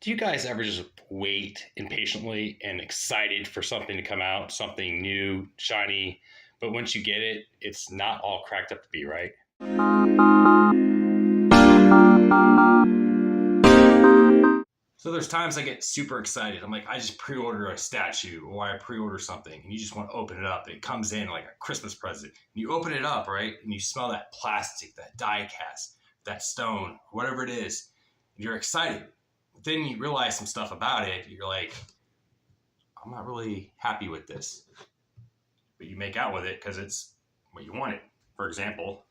Do you guys ever just wait impatiently and excited for something to come out, something new, shiny, but once you get it, it's not all cracked up to be, right? So there's times I get super excited. I'm like, I just pre-order a statue or I pre-order something and you just want to open it up. And it comes in like a Christmas present. And you open it up, right? And you smell that plastic, that die cast, that stone, whatever it is. And you're excited. But then you realize some stuff about it. You're like, I'm not really happy with this. But you make out with it because it's what you wanted. For example,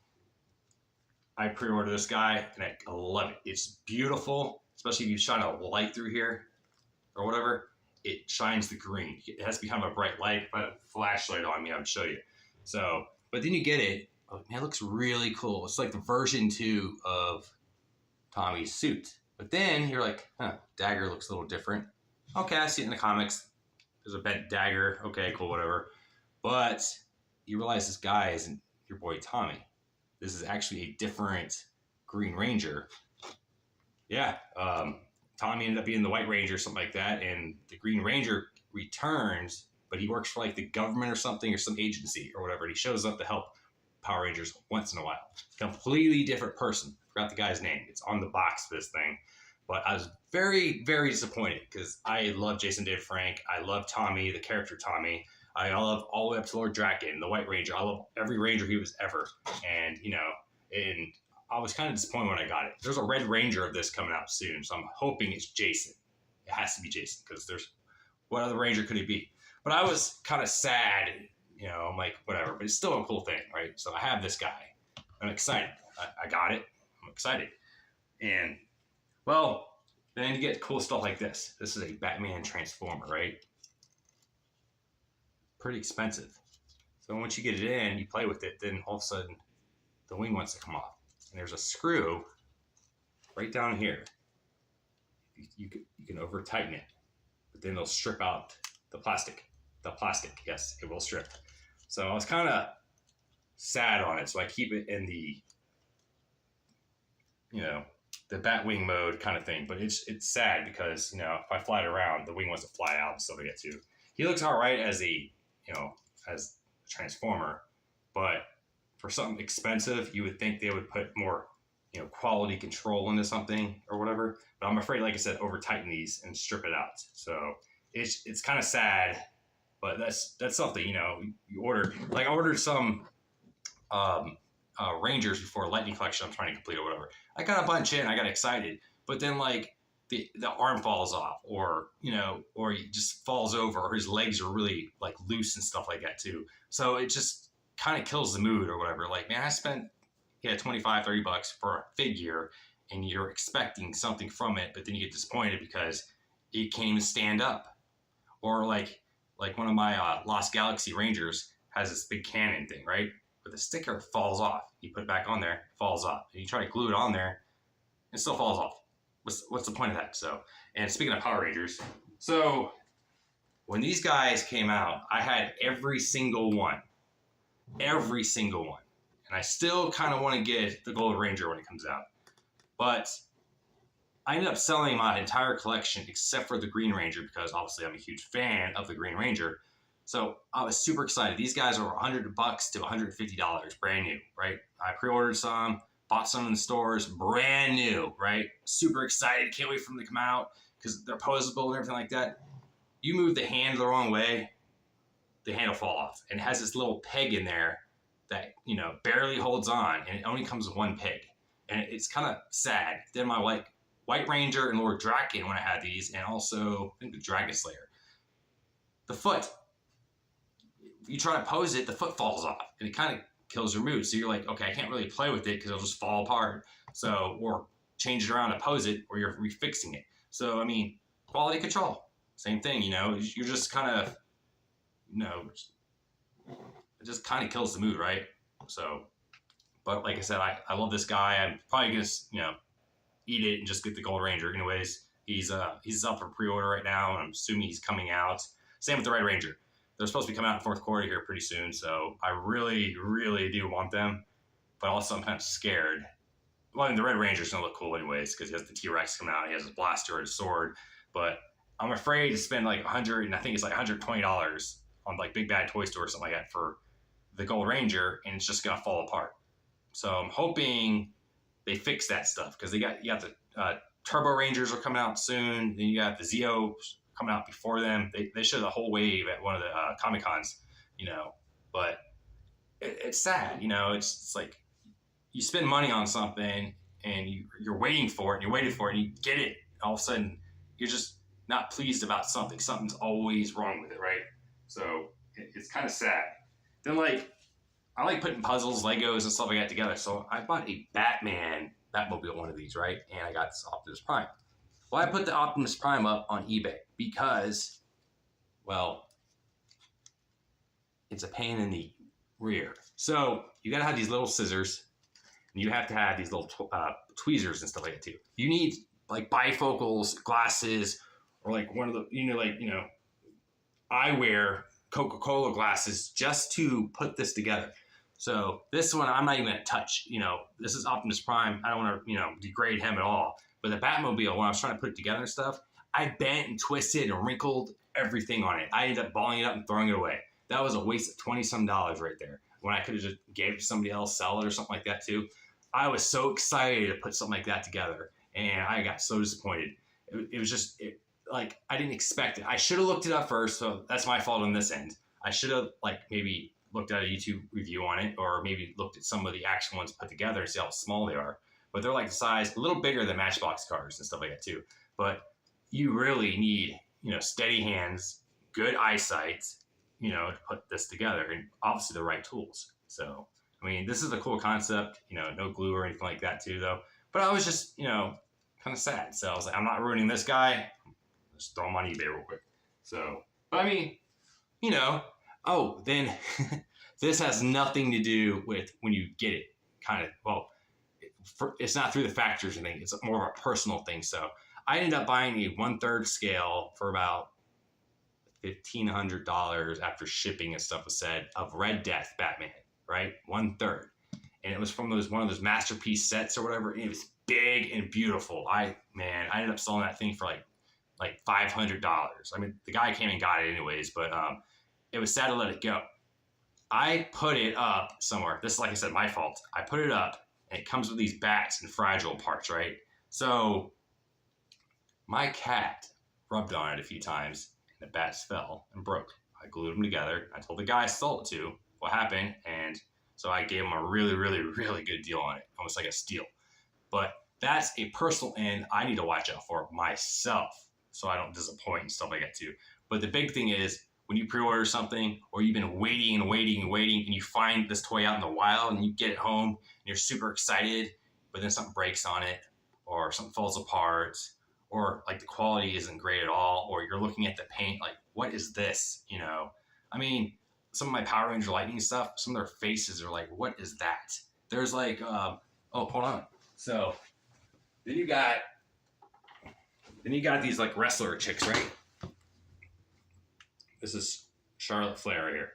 I pre-ordered this guy and I love it. It's beautiful, especially if you shine a light through here or whatever. It shines the green. It has to be kind of a bright light. If I had a flashlight on me, I would show you. So, but then you get it. Oh, man, it looks really cool. It's like the version 2 of Tommy's suit. But then you're like, dagger looks a little different. Okay, I see it in the comics. There's a bent dagger. Okay, cool, whatever. But you realize this guy isn't your boy Tommy. This is actually a different Green Ranger. Yeah, Tommy ended up being the White Ranger or something like that, and the Green Ranger returns, but he works for like the government or something or some agency or whatever, and he shows up to help Power Rangers once in a while. Completely different person. Forgot the guy's name. It's on the box for this thing. But I was very, very disappointed because I love Jason David Frank. I love Tommy, the character Tommy. I love all the way up to Lord Draken, the White Ranger. I love every Ranger he was ever. And, and I was kind of disappointed when I got it. There's a Red Ranger of this coming out soon, so I'm hoping it's Jason. It has to be Jason because what other Ranger could he be? But I was kind of sad, I'm like, whatever. But it's still a cool thing, right? So I have this guy. I'm excited. I got it. I'm excited. And, well, then you get cool stuff like this. This is a Batman Transformer, right? Pretty expensive. So once you get it in, you play with it, then all of a sudden the wing wants to come off. And there's a screw right down here. You can over tighten it, but then it'll strip out the plastic. The plastic, yes, it will strip. So I was kind of sad on it. So I keep it in the, the Batwing mode kind of thing. But it's sad because, if I fly it around, the wing wants to fly out and stuff like that too. He looks all right as as a Transformer, but for something expensive, you would think they would put more, quality control into something or whatever. But I'm afraid, like I said, over tighten these and strip it out. So it's kind of sad, but that's something, you order. Like I ordered some Rangers before Lightning Collection I'm trying to complete or whatever. I got a bunch in, I got excited, but then like the arm falls off or he just falls over or his legs are really like loose and stuff like that too. So it just kind of kills the mood or whatever. Like, man, I spent $25-$30 for a figure and you're expecting something from it, but then you get disappointed because it can't even stand up. Or like one of my Lost Galaxy Rangers has this big cannon thing, right? But the sticker falls off. You put it back on there, falls off. And you try to glue it on there, it still falls off. What's the point of that? So, and speaking of Power Rangers, so when these guys came out, I had every single one. And I still kind of want to get the Gold Ranger when it comes out. But I ended up selling my entire collection except for the Green Ranger because obviously I'm a huge fan of the Green Ranger. So I was super excited. These guys were $100 to $150, brand new, right? I pre-ordered some, bought some in the stores, brand new, right? Super excited, can't wait for them to come out because they're posable and everything like that. You move the hand the wrong way, the hand will fall off. And it has this little peg in there that, barely holds on, and it only comes with one peg. And it's kind of sad. Then my White Ranger and Lord Draken when I had these, and also I think the Dragon Slayer. The foot, you try to pose it, the foot falls off, and it kind of kills your mood. So you're like, okay, I can't really play with it because it'll just fall apart. So, or change it around to pose it, or you're refixing it. So, I mean, quality control, same thing, you're just kind of, it just kind of kills the mood, right? So, but like I said, I love this guy. I'm probably going to, eat it and just get the Gold Ranger. Anyways, he's up for pre-order right now, and I'm assuming he's coming out. Same with the Red Ranger. They're supposed to be coming out in fourth quarter here pretty soon, so I really, really do want them. But also I'm kind of scared well, I mean, the Red Ranger's gonna look cool anyways because he has the T-Rex coming out. He has his blaster and his sword, but I'm afraid to spend like 100, and I think it's like $120 on like Big Bad Toy Store or something like that for the Gold Ranger, and it's just gonna fall apart. So I'm hoping they fix that stuff because you got the Turbo Rangers are coming out soon. Then you got the Zeo coming out before them. They showed the whole wave at one of the Comic Cons, but it's sad, it's like you spend money on something and you're waiting for it and you're waiting for it and you get it. All of a sudden, you're just not pleased about something. Something's always wrong with it, right? So it's kind of sad. Then, like, I like putting puzzles, Legos, and stuff like that together. So I bought a Batmobile, one of these, right? And I got this Optimus Prime. Well, I put the Optimus Prime up on eBay because, well, it's a pain in the rear. So you got to have these little scissors, and you have to have these little tweezers and stuff like that too. You need like bifocals, glasses, or like one of the eyewear, Coca-Cola glasses, just to put this together. So this one I'm not even gonna touch. This is Optimus Prime. I don't want to degrade him at all. But the Batmobile, when I was trying to put it together and stuff, I bent and twisted and wrinkled everything on it. I ended up balling it up and throwing it away. That was a waste of $20-some right there. When I could have just gave it to somebody else, sell it or something like that too. I was so excited to put something like that together, and I got so disappointed. It was just like I didn't expect it. I should have looked it up first, so that's my fault on this end. I should have maybe looked at a YouTube review on it, or maybe looked at some of the actual ones put together and see how small they are. But they're like the size, a little bigger than Matchbox cars and stuff like that too. But you really need steady hands, good eyesight, to put this together, and obviously the right tools. So I mean, this is a cool concept, no glue or anything like that too, though. But I was just, kind of sad. So I was like, I'm not ruining this guy. Just throw him on eBay real quick. So, but I mean, oh, then this has nothing to do with when you get it. It's not through the factories or anything. It's more of a personal thing. So I ended up buying a 1/3 scale for about $1,500 after shipping and stuff was said of Red Death Batman. Right, 1/3, and it was from one of those masterpiece sets or whatever. And it was big and beautiful. I ended up selling that thing for like $500. I mean, the guy came and got it anyways, but it was sad to let it go. I put it up somewhere. This is, like I said, my fault. I put it up, and it comes with these bats and fragile parts, right? So my cat rubbed on it a few times, and the bats fell and broke. I glued them together. I told the guy I sold it to what happened, and so I gave him a really, really, really good deal on it, almost like a steal. But that's a personal end I need to watch out for myself, so I don't disappoint and stuff like that too. But the big thing is when you pre-order something, or you've been waiting and waiting and waiting, and you find this toy out in the wild, and you get it home, and you're super excited, but then something breaks on it, or something falls apart, or like the quality isn't great at all, or you're looking at the paint like, what is this? I mean, some of my Power Ranger Lightning stuff, some of their faces are like, what is that? There's like, oh, hold on. So then you got these like wrestler chicks, right? This is Charlotte Flair right here.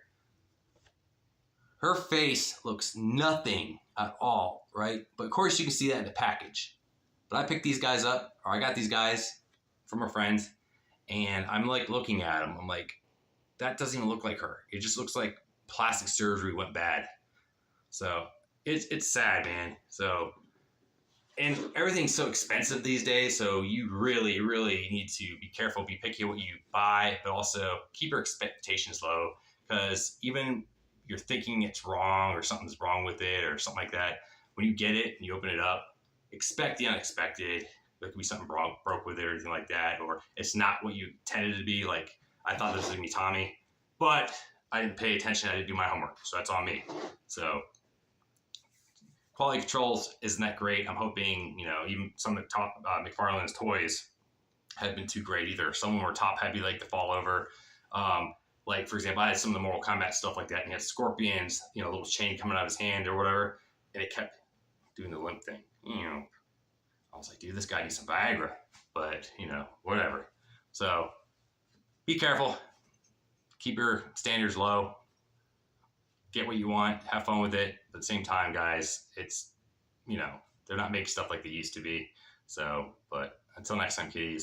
Her face looks nothing at all, right? But of course you can see that in the package. But I picked these guys up, or I got these guys from a friend, and I'm like looking at them. I'm like, that doesn't even look like her. It just looks like plastic surgery went bad. So it's sad, man. So, and everything's so expensive these days. So you really, really need to be careful, be picky what you buy, but also keep your expectations low, because even you're thinking it's wrong or something's wrong with it or something like that, when you get it and you open it up, expect the unexpected. There could be something broke with it or anything like that, or it's not what you intended to be. Like, I thought this was going to be Tommy, but I didn't pay attention. I didn't do my homework, so that's on me. So quality controls isn't that great. I'm hoping, even some of the top McFarlane's toys haven't been too great either. Some of them were top heavy, like the fall over. Like, for example, I had some of the Mortal Kombat stuff like that, and he had scorpions, a little chain coming out of his hand or whatever, and it kept doing the limp thing. I was like, dude, this guy needs some Viagra, but, whatever. So be careful. Keep your standards low. Get what you want. Have fun with it. But at the same time, guys, it's, They're not making stuff like they used to be. So, but until next time, kitties.